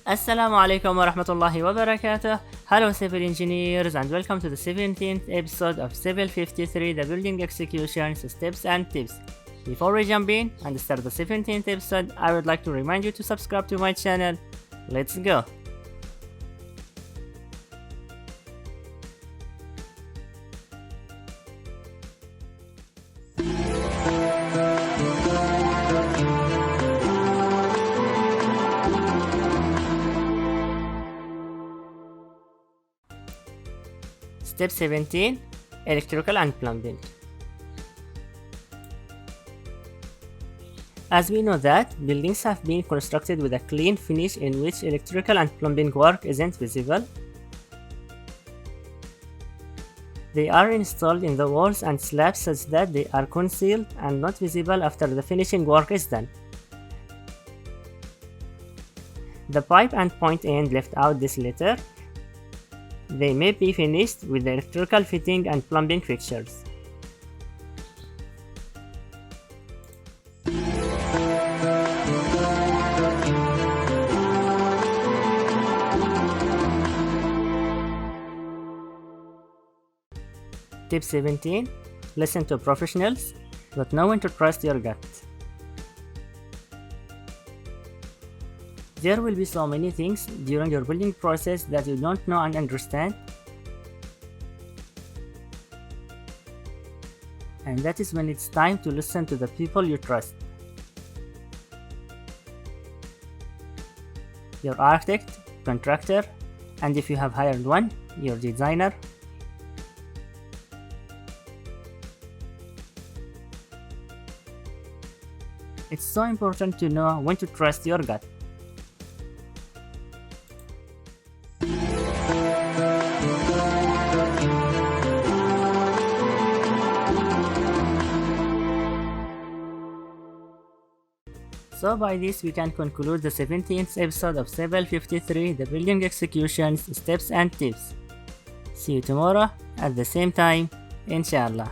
Assalamu alaikum wa rahmatullahi wa barakatuh. Hello civil engineers and welcome to the 17th episode of Civil 53, the building executions, steps and tips. Before we jump in and start the 17th episode, I would like to remind you to subscribe to my channel. Let's go. Step 17. Electrical and plumbing. As we know that buildings have been constructed with a clean finish in which electrical and plumbing work isn't visible. They are installed in the walls and slabs such that they are concealed and not visible after the finishing work is done. The pipe and point end left out this letter. They may be finished with the electrical fitting and plumbing fixtures. Tip 17. Listen to professionals, but know when to trust your gut. There will be so many things during your building process that you don't know and understand, and that is when it's time to listen to the people you trust. Your architect, contractor, and if you have hired one, your designer. It's so important to know when to trust your gut. So by this we can conclude the 17th episode of Civil 53, the building executions, steps and tips. See you tomorrow at the same time, Insha Allah.